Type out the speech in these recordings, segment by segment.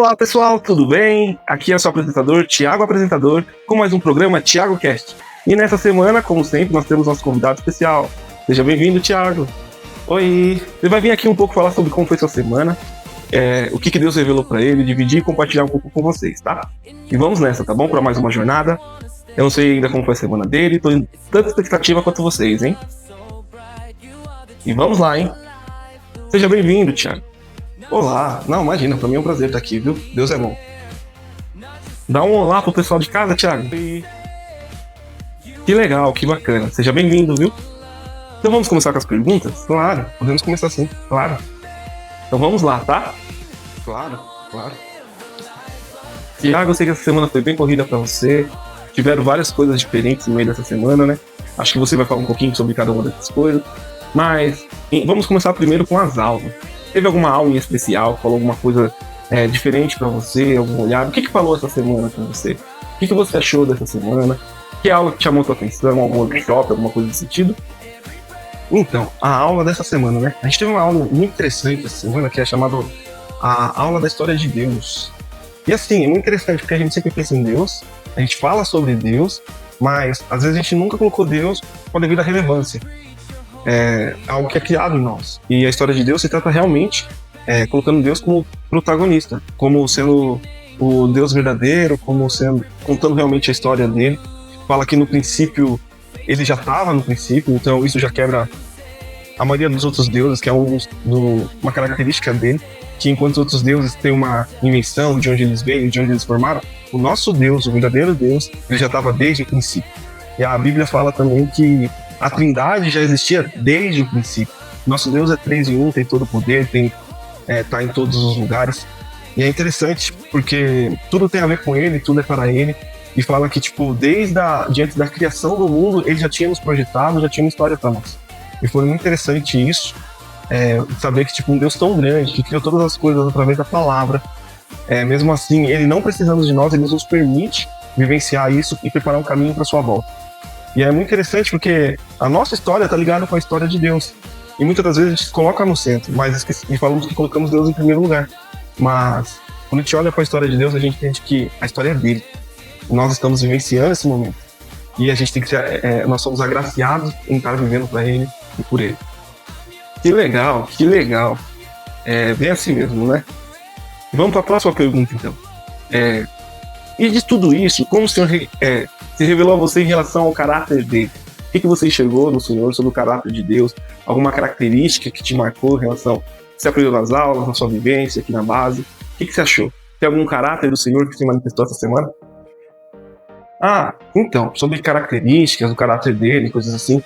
Olá pessoal, tudo bem? Aqui é o seu apresentador, Thiago Apresentador, com mais um programa Thiago Cast. E nessa semana, como sempre, nós temos nosso convidado especial. Seja bem-vindo, Thiago. Oi! Ele vai vir aqui um pouco falar sobre como foi sua semana, o que Deus revelou pra ele, dividir e compartilhar um pouco com vocês, tá? E vamos nessa, tá bom? Pra mais uma jornada. Eu não sei ainda como foi a semana dele, tô em tanta expectativa quanto vocês, hein? E vamos lá, hein? Seja bem-vindo, Thiago. Olá, não, imagina, pra mim é um prazer estar aqui, viu? Deus é bom. Dá um olá pro pessoal de casa, Thiago. Que legal, que bacana. Seja bem-vindo, viu? Então vamos começar com as perguntas? Claro, podemos começar assim, claro. Então vamos lá, tá? Claro. Thiago, eu sei que essa semana foi bem corrida pra você. Tiveram várias coisas diferentes no meio dessa semana, né? Acho que você vai falar um pouquinho sobre cada uma dessas coisas. Mas vamos começar primeiro com as aulas. Teve alguma aula em especial? Falou alguma coisa diferente pra você? Algum olhar? O que falou essa semana com você? O que você achou dessa semana? Que aula que chamou sua atenção? Algum workshop? Alguma coisa desse sentido? Então, a aula dessa semana, né? A gente teve uma aula muito interessante essa semana que é chamada a aula da história de Deus. E assim, é muito interessante porque a gente sempre pensa em Deus, a gente fala sobre Deus, mas às vezes a gente nunca colocou Deus com a devida relevância. É algo que é criado em nós. E a história de Deus se trata realmente colocando Deus como protagonista, como sendo o Deus verdadeiro, contando realmente a história dele. Fala que no princípio ele já estava no princípio, então isso já quebra a maioria dos outros deuses, que é uma característica dele, que enquanto os outros deuses têm uma invenção de onde eles veio, de onde eles formaram, o nosso Deus, o verdadeiro Deus, ele já estava desde o princípio. E a Bíblia fala também que a Trindade já existia desde o princípio. Nosso Deus é 3 em 1, tem todo o poder, tá em todos os lugares. E é interessante porque tudo tem a ver com ele, tudo é para ele. E fala que, diante da criação do mundo, ele já tinha nos projetado, já tinha uma história para nós. E foi muito interessante isso, saber que um Deus tão grande, que criou todas as coisas através da palavra, mesmo assim, ele não precisando de nós, ele nos permite vivenciar isso e preparar um caminho para sua volta. E é muito interessante porque a nossa história está ligada com a história de Deus. E muitas das vezes a gente se coloca no centro, e falamos que colocamos Deus em primeiro lugar. Mas quando a gente olha para a história de Deus, a gente entende que a história é dele. Nós estamos vivenciando esse momento. E a gente tem que ser, nós somos agraciados em estar vivendo para ele e por ele. Que legal. É bem assim mesmo, né? Vamos para a próxima pergunta, então. E de tudo isso, como o Senhor se revelou a você em relação ao caráter dele? O que você enxergou no Senhor sobre o caráter de Deus? Alguma característica que te marcou em relação... Você aprendeu nas aulas, na sua vivência, aqui na base? O que você achou? Tem algum caráter do Senhor que se manifestou essa semana? Então, sobre características, o caráter dele, coisas assim,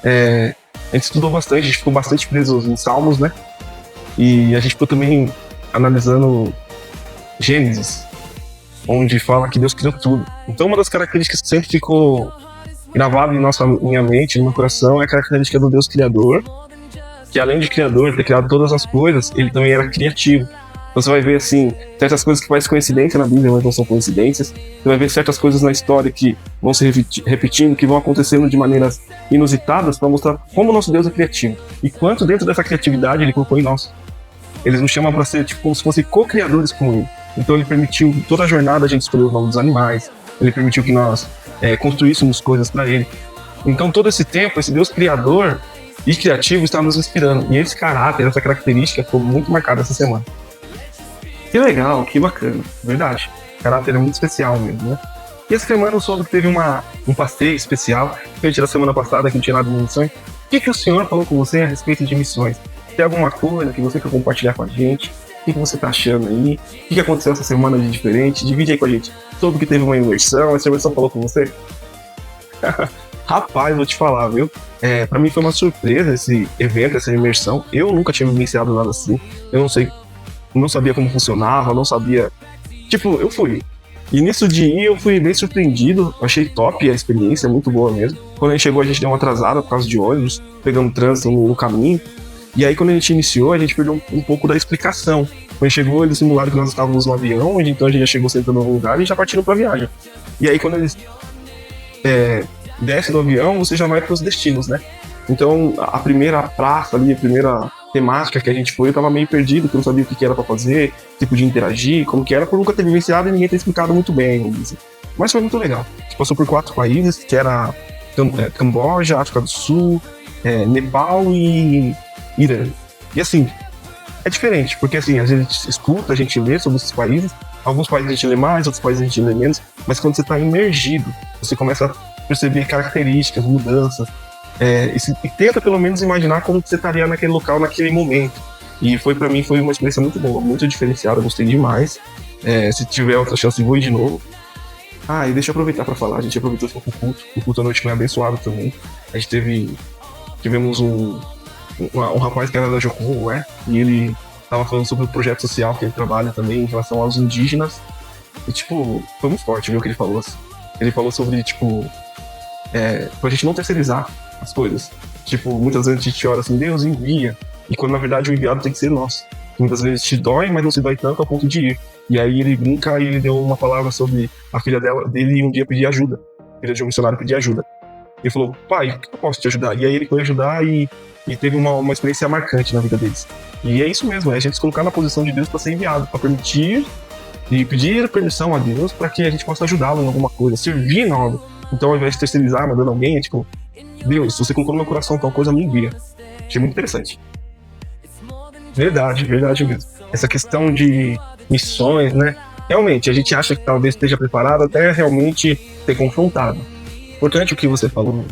a gente estudou bastante, a gente ficou bastante preso em Salmos, né? E a gente ficou também analisando Gênesis, onde fala que Deus criou tudo. Então uma das características que sempre ficou gravada em minha mente, no meu coração, é a característica do Deus Criador, que além de Criador, ter criado todas as coisas, ele também era criativo. Então você vai ver, assim, certas coisas que parecem coincidência na Bíblia, mas não são coincidências. Você vai ver certas coisas na história que vão se repetindo, que vão acontecendo de maneiras inusitadas para mostrar como o nosso Deus é criativo. E quanto dentro dessa criatividade ele colocou em nós. Eles nos chamam para ser como se fossem co-criadores com ele. Então ele permitiu toda a jornada a gente escolher o nome dos animais. Ele permitiu que nós construíssemos coisas para ele. Então todo esse tempo, esse Deus criador e criativo está nos inspirando. E esse caráter, essa característica ficou muito marcada essa semana. Que legal, que bacana, verdade. O caráter é muito especial mesmo, né? E essa semana eu soube que teve um passeio especial, diferente da semana passada que não tinha nada de missões. O que o senhor falou com você a respeito de missões? Tem alguma coisa que você quer compartilhar com a gente? O que você tá achando aí? O que aconteceu essa semana de diferente? Divide aí com a gente. Soube que teve uma imersão, essa imersão falou com você? Rapaz, vou te falar, viu? Pra mim foi uma surpresa esse evento, essa imersão. Eu nunca tinha vivenciado nada assim. Eu não sabia como funcionava, não sabia... eu fui. E nisso de ir, eu fui bem surpreendido. Achei top a experiência, muito boa mesmo. Quando a gente chegou, a gente deu uma atrasada por causa de ônibus, pegamos trânsito no caminho. E aí, quando a gente iniciou, a gente perdeu um pouco da explicação. Quando a gente chegou, eles simularam que nós estávamos no avião, então a gente já chegou sentando no lugar e já partiram para a viagem. E aí, quando eles descem do avião, você já vai para os destinos, né? Então, a primeira praça ali, a primeira temática que a gente foi, eu tava meio perdido, porque eu não sabia o que era pra fazer, se podia interagir, como que era, por nunca ter vivenciado e ninguém ter explicado muito bem, vamos dizer. Mas foi muito legal. A gente passou por 4 países, que era Camboja, África do Sul, Nepal e Irã. E assim, é diferente, porque assim, às vezes a gente escuta, a gente lê sobre esses países, alguns países a gente lê mais, outros países a gente lê menos, mas quando você está imergido, você começa a perceber características, mudanças, e tenta pelo menos imaginar como você estaria naquele local, naquele momento. E pra mim foi uma experiência muito boa, muito diferenciada, gostei demais. Se tiver outra chance, vou ir de novo. E deixa eu aproveitar para falar, a gente aproveitou o culto à noite foi abençoado também. A gente tivemos um rapaz que era da Jocum, e ele tava falando sobre o projeto social que ele trabalha também em relação aos indígenas. E, tipo, foi muito forte, viu, o que ele falou. Assim. Ele falou sobre, tipo, pra gente não terceirizar as coisas. Tipo, muitas vezes a gente ora assim, Deus envia. E quando, na verdade, o enviado tem que ser nós. Muitas vezes te dói, mas não se dói tanto ao ponto de ir. E aí ele brinca e ele deu uma palavra sobre a filha dele um dia pedir ajuda. A filha de um missionário pedir ajuda. Ele falou, pai, o que eu posso te ajudar? E aí ele foi ajudar e teve uma experiência marcante na vida deles. E é isso mesmo, é a gente se colocar na posição de Deus para ser enviado, para permitir e pedir permissão a Deus para que a gente possa ajudá-lo em alguma coisa, servir na obra. Então, ao invés de terceirizar, mandando alguém, é tipo, Deus, se você colocou no meu coração tal coisa, me envia. Achei muito interessante. Verdade mesmo. Essa questão de missões, né? Realmente, a gente acha que talvez esteja preparado até realmente ser confrontado. Importante o que você falou.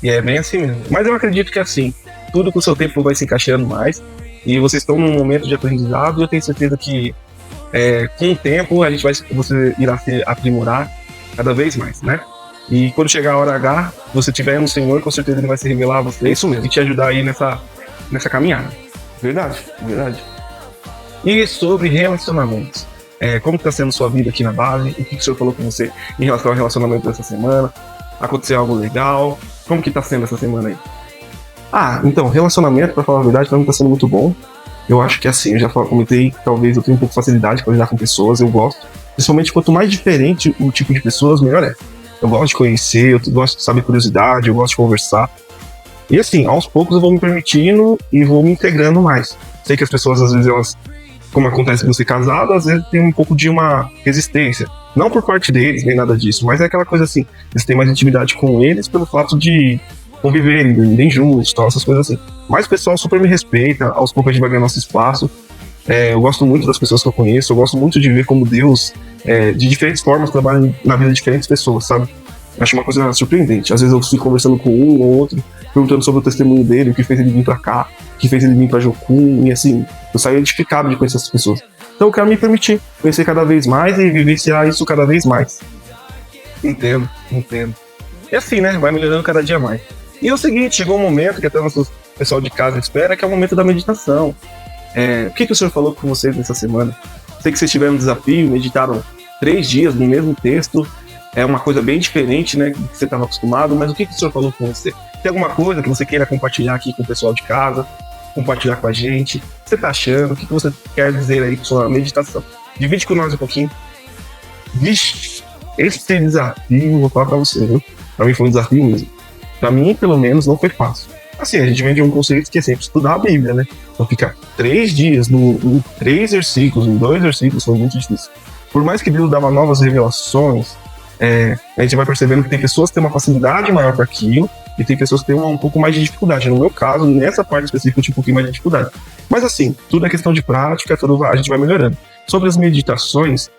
E é bem assim mesmo. Mas eu acredito que assim, tudo com o seu tempo vai se encaixando mais. E vocês estão num momento de aprendizado e eu tenho certeza que com o tempo você irá se aprimorar cada vez mais, né? E quando chegar a hora H, você estiver no Senhor, com certeza Ele vai se revelar a você. Isso mesmo. E te ajudar aí nessa caminhada. Verdade. E sobre relacionamentos. Como está sendo sua vida aqui na base? O que o senhor falou com você em relação ao relacionamento dessa semana? Aconteceu algo legal? Como que tá sendo essa semana aí? Então, relacionamento, pra falar a verdade, pra mim tá sendo muito bom. Eu acho que assim, eu já comentei, talvez eu tenha um pouco de facilidade pra lidar com pessoas, eu gosto. Principalmente quanto mais diferente o tipo de pessoas, melhor é. Eu gosto de conhecer, eu gosto de saber curiosidade, eu gosto de conversar. E assim, aos poucos eu vou me permitindo e vou me integrando mais. Sei que as pessoas, às vezes, como acontece com você casado, às vezes tem um pouco de uma resistência. Não por parte deles, nem nada disso, mas é aquela coisa assim, eles têm mais intimidade com eles pelo fato de conviverem, dormirem juntos, tal, essas coisas assim. Mas o pessoal super me respeita, aos poucos a gente vai ganhar nosso espaço. Eu gosto muito das pessoas que eu conheço, eu gosto muito de ver como Deus, de diferentes formas, trabalha na vida de diferentes pessoas, sabe? Acho uma coisa surpreendente. Às vezes eu fico conversando com um ou outro, perguntando sobre o testemunho dele, o que fez ele vir pra cá, o que fez ele vir pra Jocum, e assim, eu saio edificado de conhecer essas pessoas. Então eu quero me permitir conhecer cada vez mais e vivenciar isso cada vez mais. Entendo. E assim, né? Vai melhorando cada dia mais. E é o seguinte, chegou um momento que até o nosso pessoal de casa espera, que é o momento da meditação. O que o senhor falou com vocês nessa semana? Sei que vocês tiveram um desafio, meditaram 3 dias no mesmo texto. É uma coisa bem diferente, né, do que você estava acostumado, mas o que o senhor falou com você? Tem alguma coisa que você queira compartilhar aqui com o pessoal de casa? Compartilhar com a gente? O que você está achando? O que você quer dizer aí com sua meditação? Divide com nós um pouquinho. Vixe, esse desafio, vou falar pra você, viu? Pra mim foi um desafio mesmo. Pra mim, pelo menos, não foi fácil. Assim, a gente vem de um conceito que é sempre estudar a Bíblia, né? Então ficar 3 dias em 3 versículos, em 2 versículos, foi muito difícil. Por mais que Deus dava novas revelações, a gente vai percebendo que tem pessoas que têm uma facilidade maior para aquilo e tem pessoas que têm um pouco mais de dificuldade. No meu caso, nessa parte específica, eu tive um pouquinho mais de dificuldade. Mas assim, tudo é questão de prática, a gente vai melhorando. Sobre as meditações,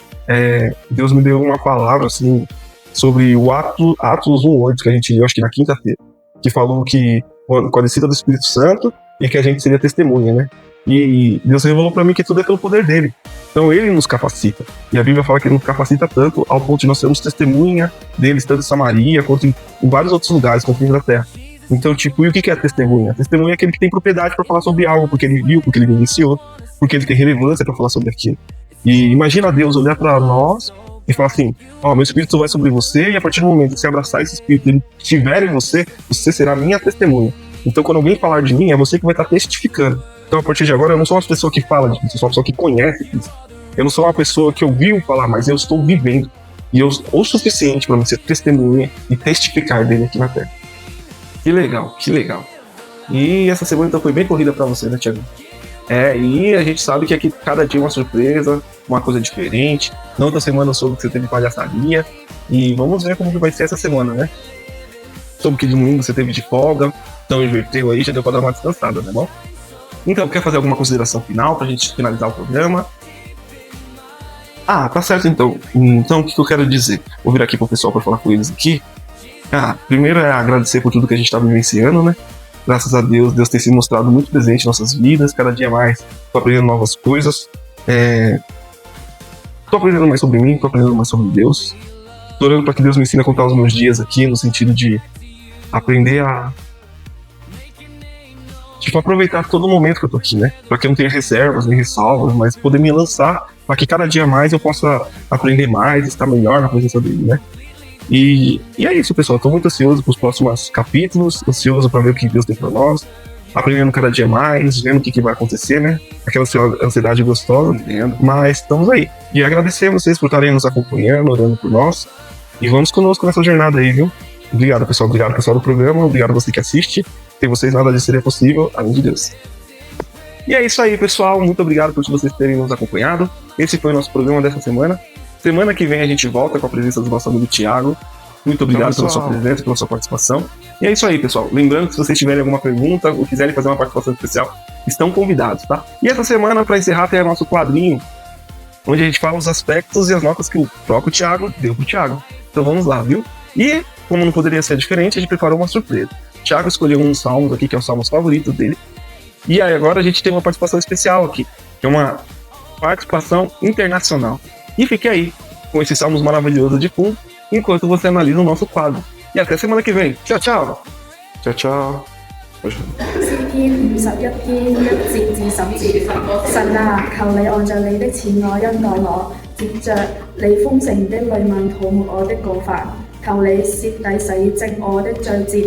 Deus me deu uma palavra assim, sobre o Atos 1:8, que a gente leu, acho que na quinta-feira, que falou que com a descida do Espírito Santo e que a gente seria testemunha, né? E Deus revelou para mim que tudo é pelo poder dele. Então ele nos capacita. E a Bíblia fala que ele nos capacita tanto ao ponto de nós sermos testemunha deles, tanto em Samaria quanto em vários outros lugares, com o fim da terra. Então, tipo, e o que é a testemunha? A testemunha é aquele que tem propriedade para falar sobre algo, porque ele viu, porque ele vivenciou, porque ele tem relevância para falar sobre aquilo. E imagina Deus olhar para nós e falar assim, meu Espírito vai sobre você, e a partir do momento que você abraçar esse Espírito, ele estiver em você, você será minha testemunha. Então, quando alguém falar de mim, é você que vai estar testificando. Então, a partir de agora, eu não sou uma pessoa que fala disso, eu sou uma pessoa que conhece isso. Eu não sou uma pessoa que ouviu falar, mas eu estou vivendo. E eu o suficiente para ser testemunha e testificar dele aqui na Terra. Que legal. E essa semana então foi bem corrida para você, né, Thiago? E a gente sabe que aqui cada dia é uma surpresa, uma coisa diferente. Na outra semana eu soube que você teve palhaçaria. E vamos ver como que vai ser essa semana, né? Soube que de domingo você teve de folga, então inverteu aí, já deu pra dar uma descansada, né, bom? Então, quer fazer alguma consideração final pra gente finalizar o programa? Ah, tá certo então. Então, o que eu quero dizer? Vou vir aqui pro pessoal pra falar com eles aqui. Primeiro é agradecer por tudo que a gente tá vivenciando, né? Graças a Deus, Deus tem se mostrado muito presente em nossas vidas, cada dia mais tô aprendendo novas coisas. Tô aprendendo mais sobre mim, tô aprendendo mais sobre Deus. Tô orando pra que Deus me ensine a contar os meus dias aqui, no sentido de aprender a aproveitar todo momento que eu tô aqui, né? Pra que eu não tenha reservas nem ressalvas, mas poder me lançar para que cada dia mais eu possa aprender mais, estar melhor na presença dele, né? E é isso, pessoal. Tô muito ansioso pros próximos capítulos, ansioso para ver o que Deus tem pra nós, aprendendo cada dia mais, vendo o que vai acontecer, né? Aquela ansiedade gostosa, entendo. Mas estamos aí. E agradecer a vocês por estarem nos acompanhando, orando por nós. E vamos conosco nessa jornada aí, viu? Obrigado, pessoal. Obrigado, pessoal do programa. Obrigado a você que assiste. Sem vocês nada disso seria possível, além de Deus. E é isso aí, pessoal. Muito obrigado por vocês terem nos acompanhado. Esse foi o nosso programa dessa semana. Semana que vem a gente volta com a presença do nosso amigo Thiago. Muito obrigado pela sua presença, pela sua participação. E é isso aí, pessoal. Lembrando que se vocês tiverem alguma pergunta ou quiserem fazer uma participação especial, estão convidados, tá? E essa semana, para encerrar, tem o nosso quadrinho, onde a gente fala os aspectos e as notas que o próprio Thiago deu pro Thiago. Então vamos lá, viu? E, como não poderia ser diferente, a gente preparou uma surpresa. O Thiago escolheu uns salmos aqui, que é os salmos favoritos dele. E aí agora a gente tem uma participação especial aqui, que é uma participação internacional. E fique aí, com esses salmos maravilhosos de fundo, enquanto você analisa o nosso quadro. E até semana que vem. Tchau, tchau! Tchau, tchau! 詩篇51篇1節至10節，神啊，求你按照你的慈愛恩待我，接着你豐盛的憐憫塗抹我的過犯，求你徹底洗淨我的罪孽，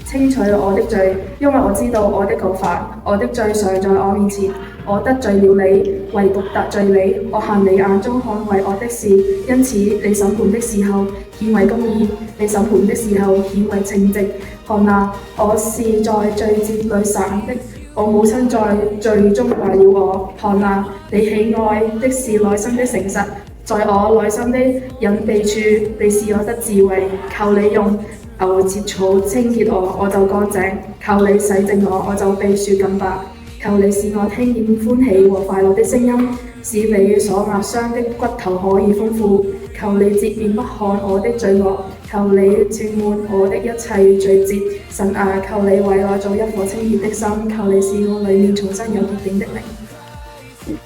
清除我的罪，因為我知道我的過犯，我的罪常在我面前。我得罪了你，唯獨得罪你，我行你眼中看為惡的事，因此你審判的時候顯為公義，你審判的時候顯為正直。看哪，我是在罪孽裏生的，我母親在罪中懷了我。看哪，你喜愛的是內心的誠實，在我內心的隱秘處，你使我得智慧。求你用牛舌草清潔我，我就乾淨；求你洗淨我，我就比雪更白。求你使我聽見歡喜和快樂的聲音，使你所壓傷的骨頭可以豐富。求你截面不看我的罪惡，求你清滿我的一切罪孽。神啊，求你為我做一顆清潔的心，求你使我裡面重新有潔淨的靈。